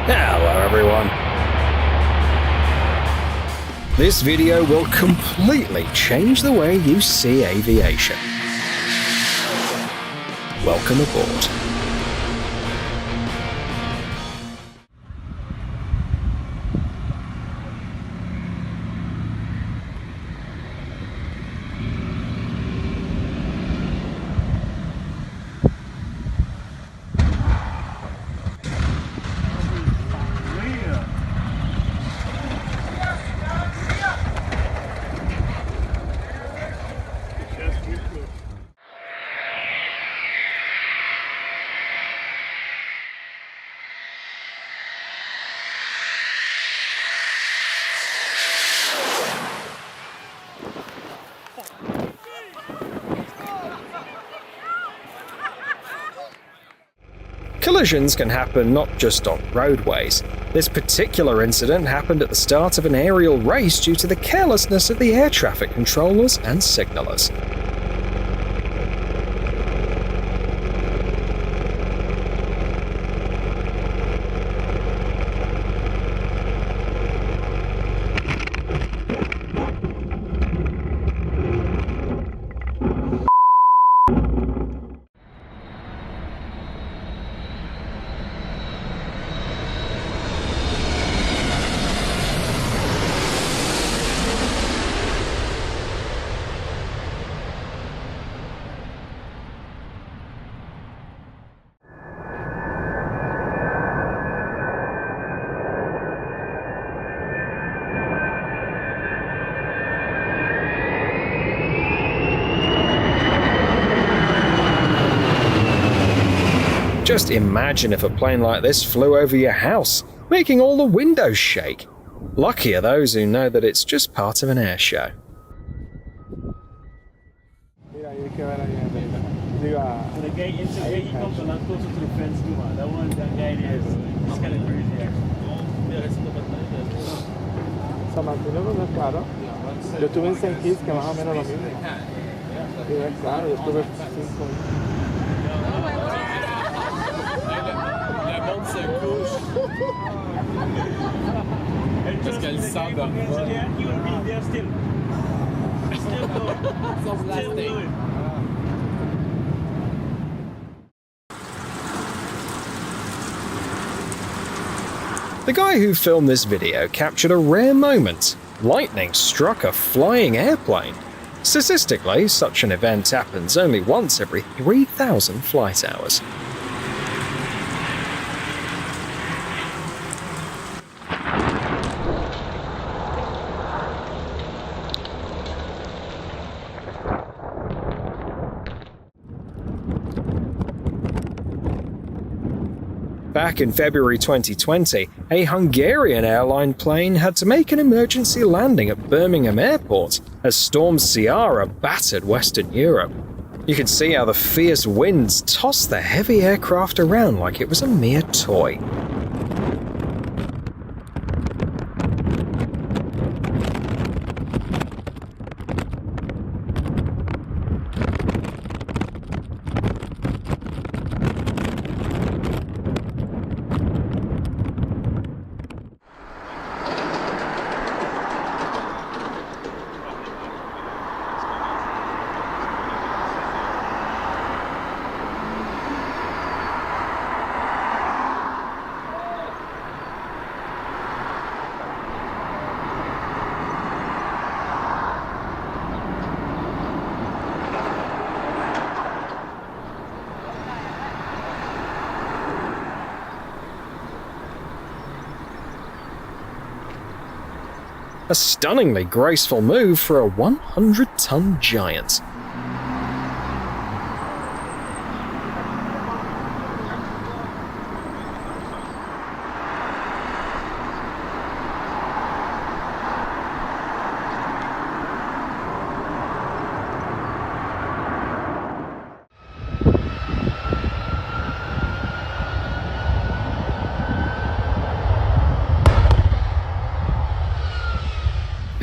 Hello everyone. This video will completely change the way you see aviation. Welcome aboard. Collisions can happen not just on roadways. This particular incident happened at the start of an aerial race due to the carelessness of the air traffic controllers and signalers. Just imagine if a plane like this flew over your house, making all the windows shake. Lucky are those who know that it's just part of an air show. The gate, it's a gate, he comes a lot closer to the fence too, man. That one, that guy there, it's kind of crazy, San Martín no es claro. Yo estuve en St. Kitts, que más o menos lo mismo. Y es claro, yo estuve 5 Parce qu'elle sort de The guy who filmed this video captured a rare moment. Lightning struck a flying airplane. Statistically, such an event happens only once every 3,000 flight hours. Back in February 2020, a Hungarian airline plane had to make an emergency landing at Birmingham Airport as Storm Ciara battered Western Europe. You could see how the fierce winds tossed the heavy aircraft around like it was a mere toy. A stunningly graceful move for a 100-ton giant.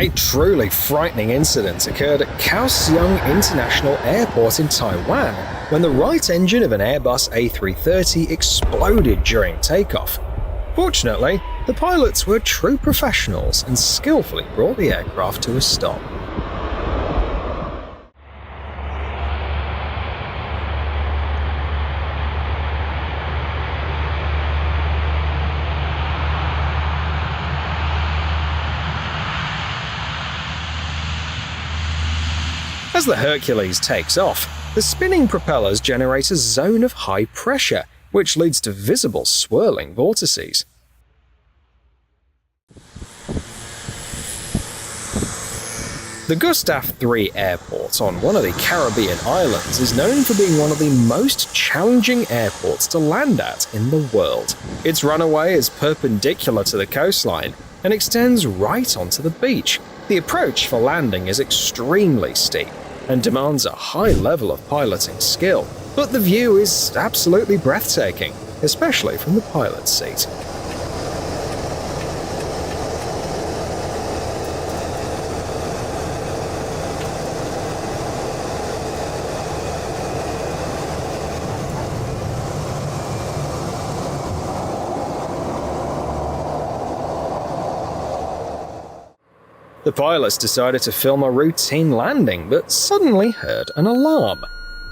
A truly frightening incident occurred at Kaohsiung International Airport in Taiwan when the right engine of an Airbus A330 exploded during takeoff. Fortunately, the pilots were true professionals and skillfully brought the aircraft to a stop. As the Hercules takes off, the spinning propellers generate a zone of high pressure, which leads to visible swirling vortices. The Gustav III airport on one of the Caribbean islands is known for being one of the most challenging airports to land at in the world. Its runway is perpendicular to the coastline and extends right onto the beach. The approach for landing is extremely steep and demands a high level of piloting skill, but the view is absolutely breathtaking, especially from the pilot's seat. The pilots decided to film a routine landing, but suddenly heard an alarm.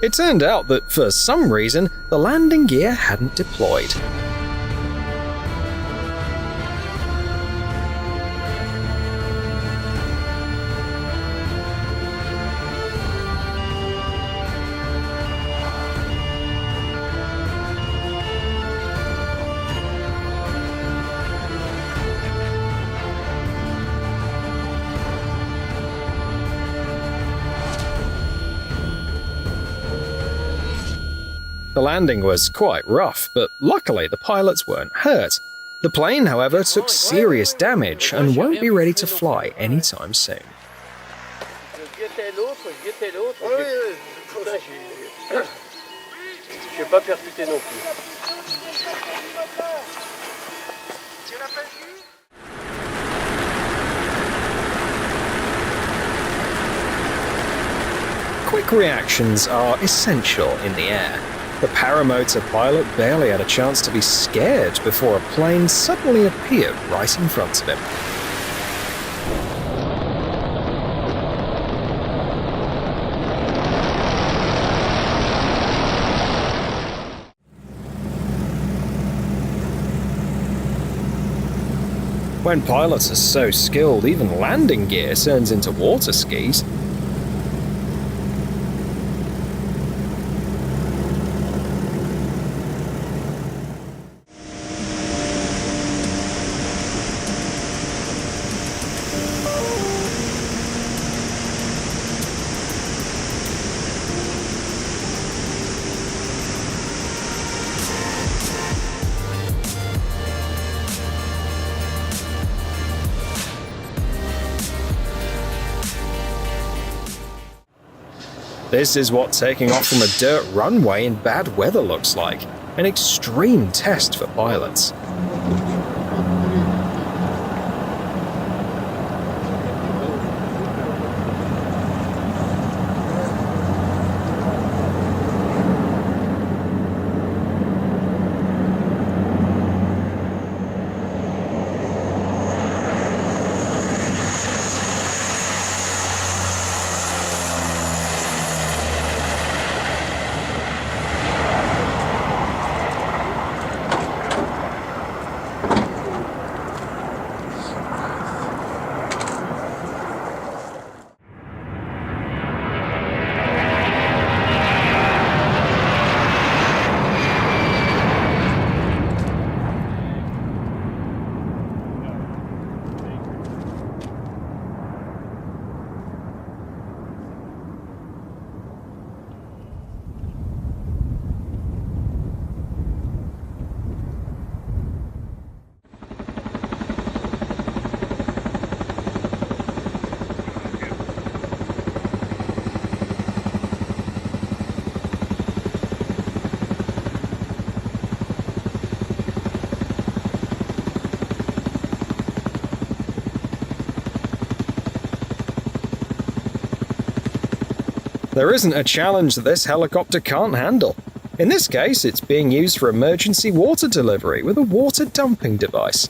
It turned out that, for some reason, the landing gear hadn't deployed. The landing was quite rough, but luckily the pilots weren't hurt. The plane, however, took serious damage and won't be ready to fly anytime soon. Quick reactions are essential in the air. The paramotor pilot barely had a chance to be scared before a plane suddenly appeared right in front of him. When pilots are so skilled, even landing gear turns into water skis. This is what taking off from a dirt runway in bad weather looks like, an extreme test for pilots. There isn't a challenge that this helicopter can't handle. In this case, it's being used for emergency water delivery with a water dumping device.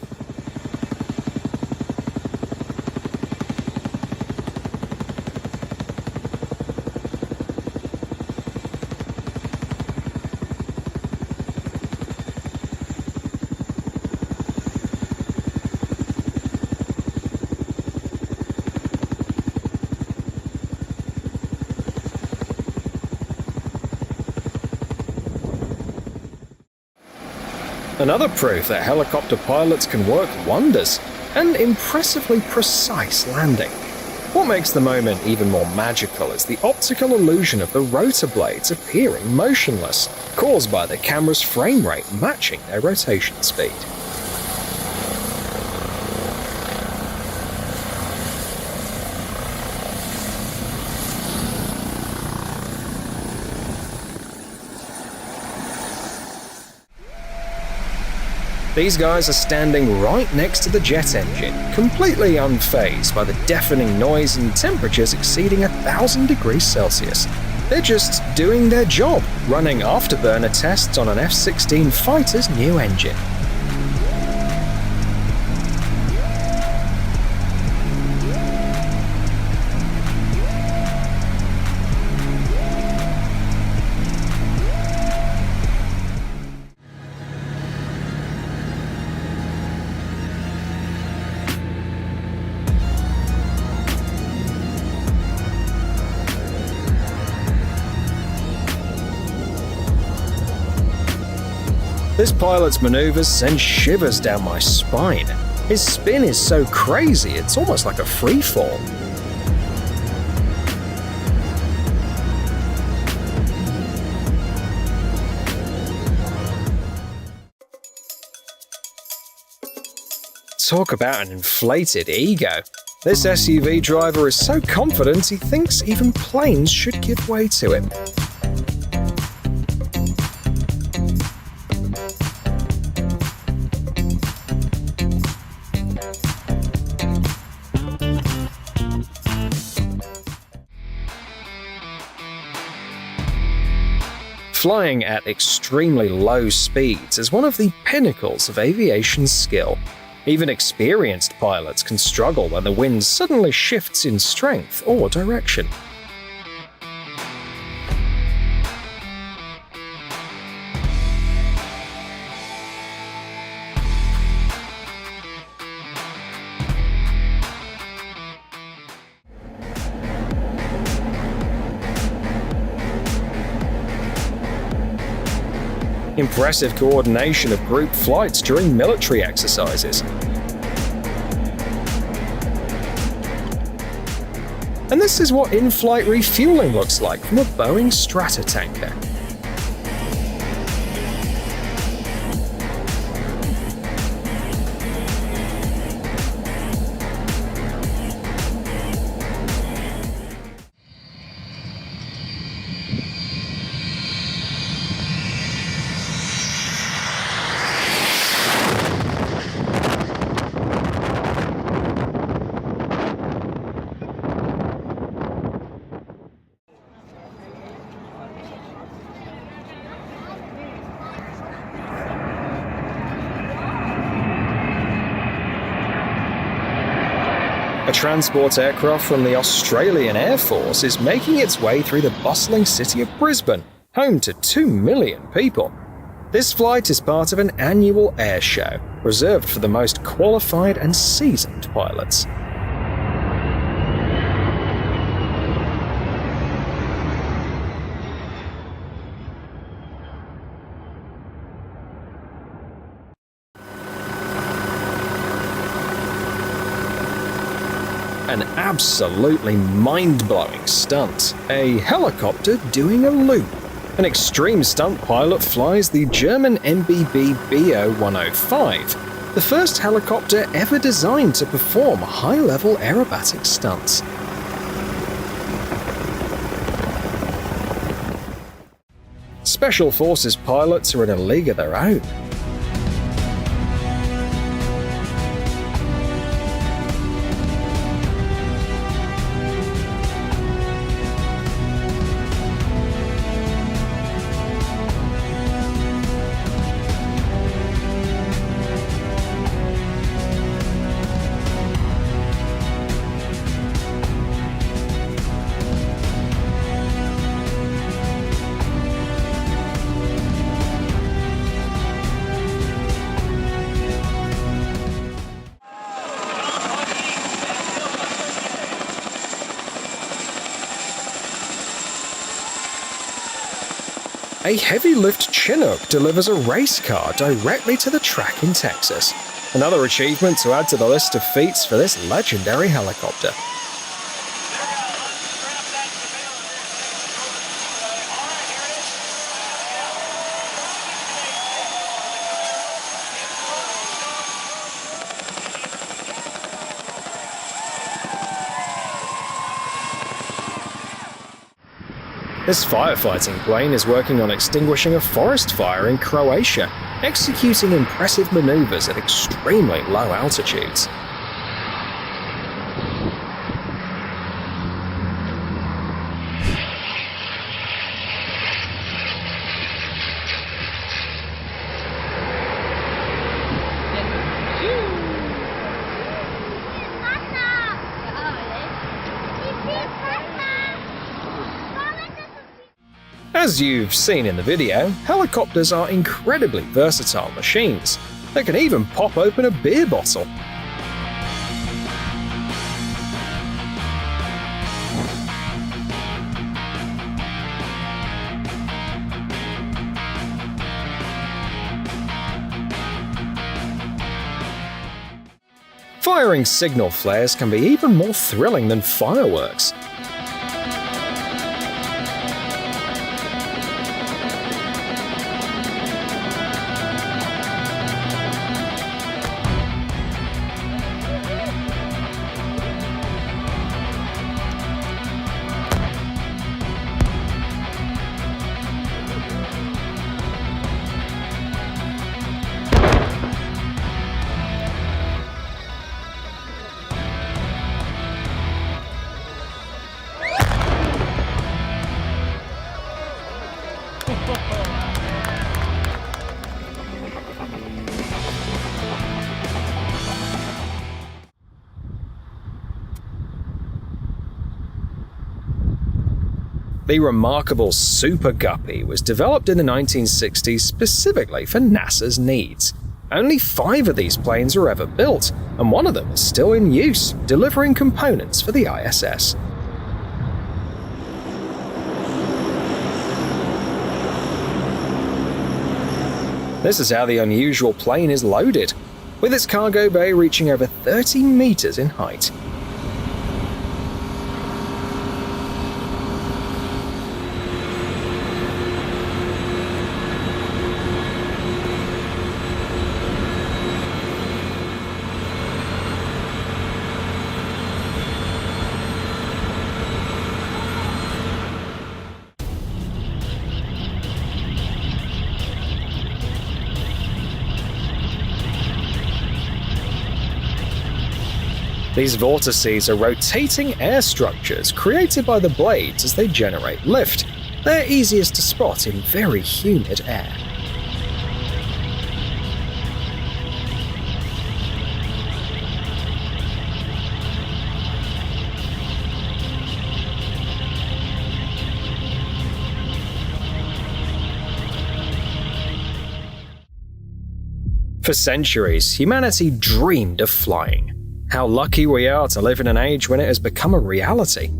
Another proof that helicopter pilots can work wonders, an impressively precise landing. What makes the moment even more magical is the optical illusion of the rotor blades appearing motionless, caused by the camera's frame rate matching their rotation speed. These guys are standing right next to the jet engine, completely unfazed by the deafening noise and temperatures exceeding 1,000 degrees Celsius. They're just doing their job, running afterburner tests on an F-16 fighter's new engine. This pilot's maneuvers send shivers down my spine. His spin is so crazy, it's almost like a free fall. Talk about an inflated ego. This SUV driver is so confident he thinks even planes should give way to him. Flying at extremely low speeds is one of the pinnacles of aviation skill. Even experienced pilots can struggle when the wind suddenly shifts in strength or direction. Impressive coordination of group flights during military exercises. And this is what in-flight refueling looks like from a Boeing Stratotanker. A transport aircraft from the Australian Air Force is making its way through the bustling city of Brisbane, home to 2 million people. This flight is part of an annual air show, reserved for the most qualified and seasoned pilots. An absolutely mind-blowing stunt. A helicopter doing a loop. An extreme stunt pilot flies the German MBB BO 105, the first helicopter ever designed to perform high-level aerobatic stunts. Special Forces pilots are in a league of their own. a heavy-lift Chinook delivers a race car directly to the track in Texas. Another achievement to add to the list of feats for this legendary helicopter. This firefighting plane is working on extinguishing a forest fire in Croatia, executing impressive maneuvers at extremely low altitudes. As you've seen in the video, helicopters are incredibly versatile machines that can even pop open a beer bottle. Firing signal flares can be even more thrilling than fireworks. The remarkable Super Guppy was developed in the 1960s specifically for NASA's needs. Only 5 of these planes were ever built, and one of them is still in use, delivering components for the ISS. This is how the unusual plane is loaded, with its cargo bay reaching over 30 meters in height. These vortices are rotating air structures created by the blades as they generate lift. They're easiest to spot in very humid air. For centuries, humanity dreamed of flying. How lucky we are to live in an age when it has become a reality.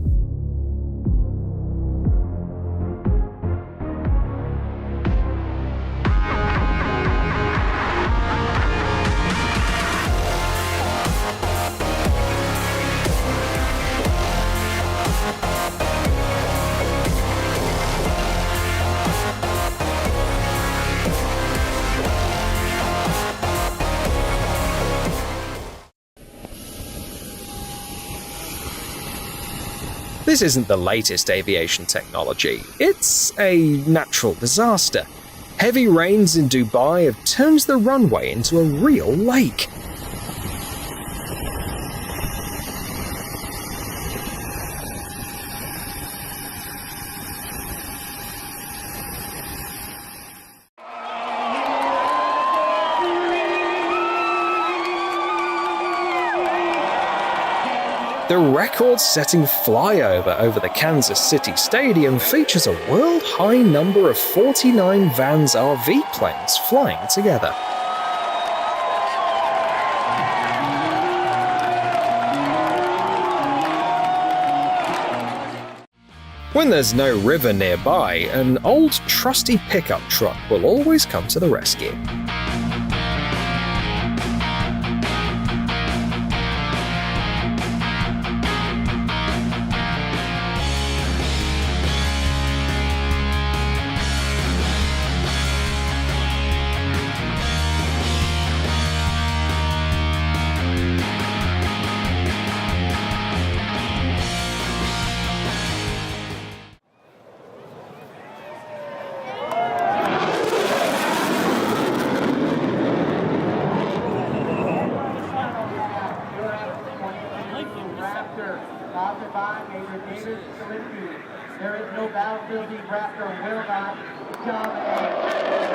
This isn't the latest aviation technology, it's a natural disaster. Heavy rains in Dubai have turned the runway into a real lake. The record-setting flyover over the Kansas City Stadium features a world-high number of 49 Vans RV planes flying together. When there's no river nearby, an old trusty pickup truck will always come to the rescue. Sponsored by Major David Salinsky. There is no battlefield the Raptor will not dominate.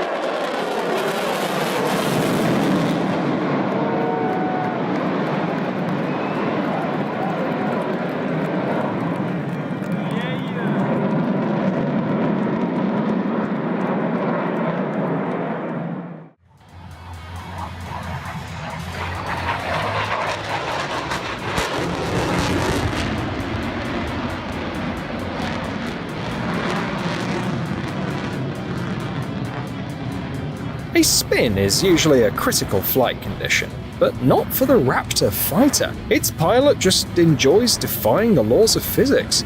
A spin is usually a critical flight condition, but not for the Raptor fighter. Its pilot just enjoys defying the laws of physics.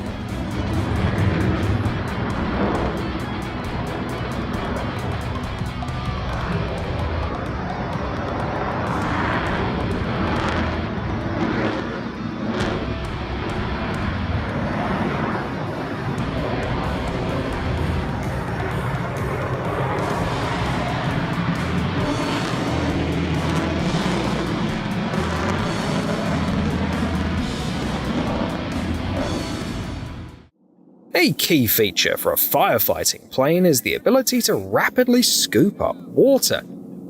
A key feature for a firefighting plane is the ability to rapidly scoop up water.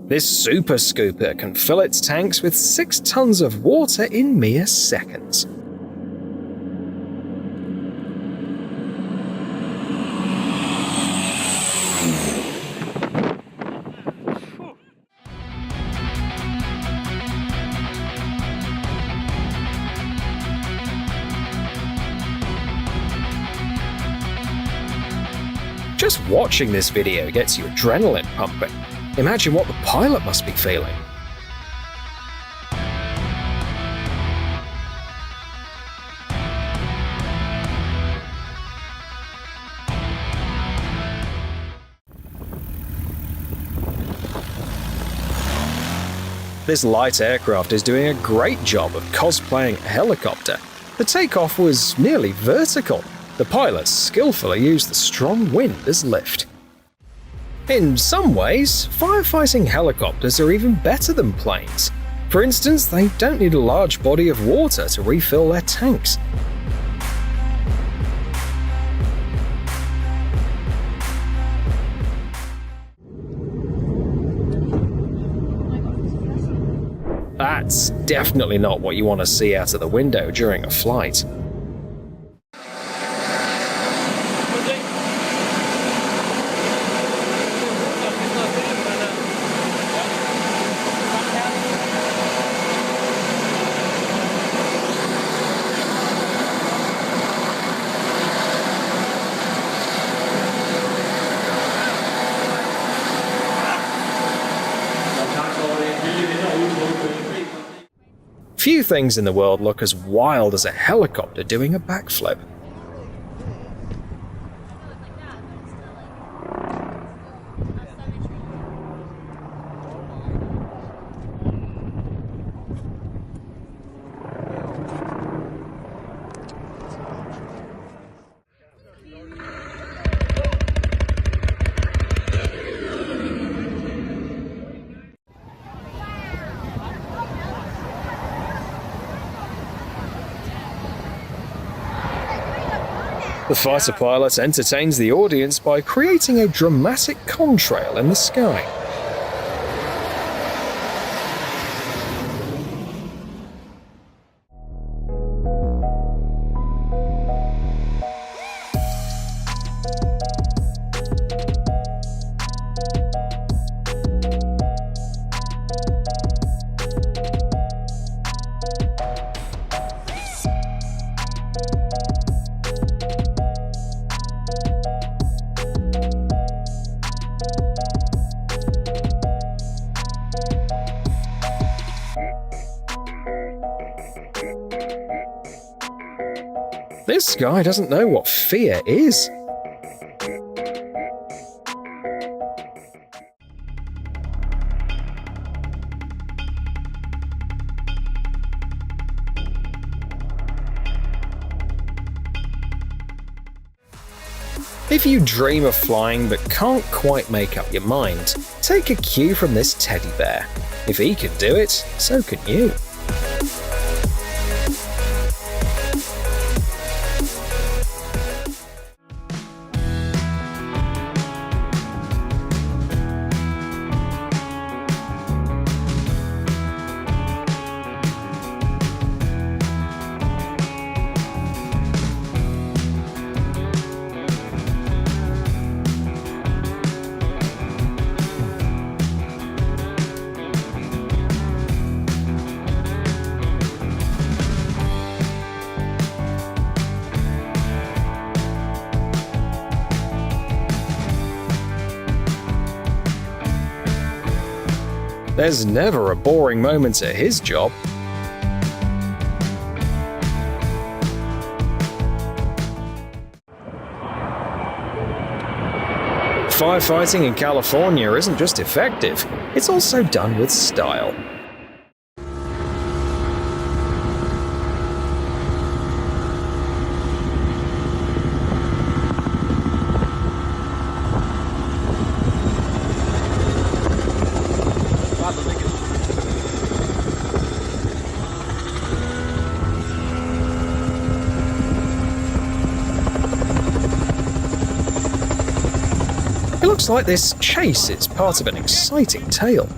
This super scooper can fill its tanks with 6 tons of water in mere seconds. Just watching this video gets you adrenaline pumping. Imagine what the pilot must be feeling. This light aircraft is doing a great job of cosplaying a helicopter. The takeoff was nearly vertical. The pilots skillfully used the strong wind as lift. In some ways, firefighting helicopters are even better than planes. For instance, they don't need a large body of water to refill their tanks. That's definitely not what you want to see out of the window during a flight. Few things in the world look as wild as a helicopter doing a backflip. The fighter pilot entertains the audience by creating a dramatic contrail in the sky. This guy doesn't know what fear is. If you dream of flying but can't quite make up your mind, take a cue from this teddy bear. If he can do it, so can you. There's never a boring moment at his job. Firefighting in California isn't just effective, it's also done with style. It looks like this chase is part of an exciting tale.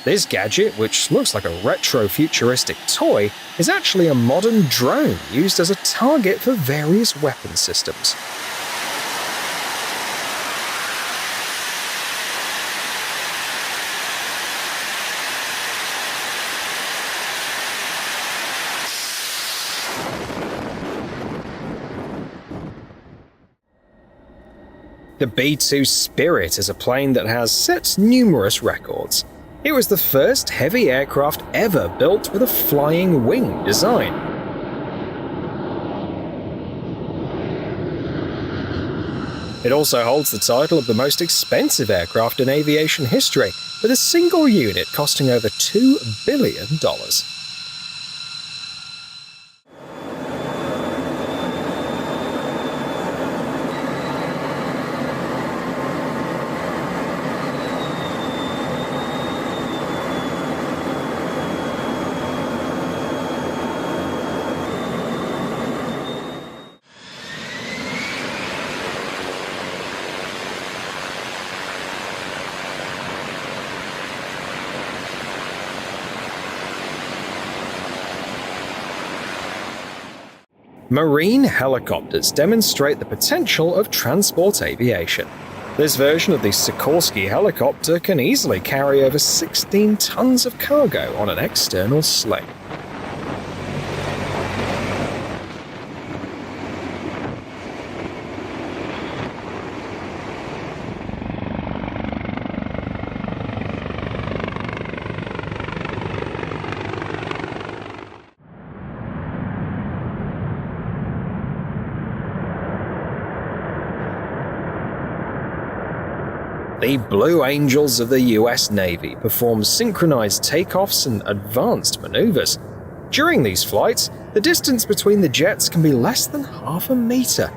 This gadget, which looks like a retro-futuristic toy, is actually a modern drone used as a target for various weapon systems. The B-2 Spirit is a plane that has set numerous records. It was the first heavy aircraft ever built with a flying wing design. It also holds the title of the most expensive aircraft in aviation history, with a single unit costing over $2 billion. Marine helicopters demonstrate the potential of transport aviation. This version of the Sikorsky helicopter can easily carry over 16 tons of cargo on an external sling. The Blue Angels of the US Navy perform synchronized takeoffs and advanced maneuvers. During these flights, the distance between the jets can be less than half a meter.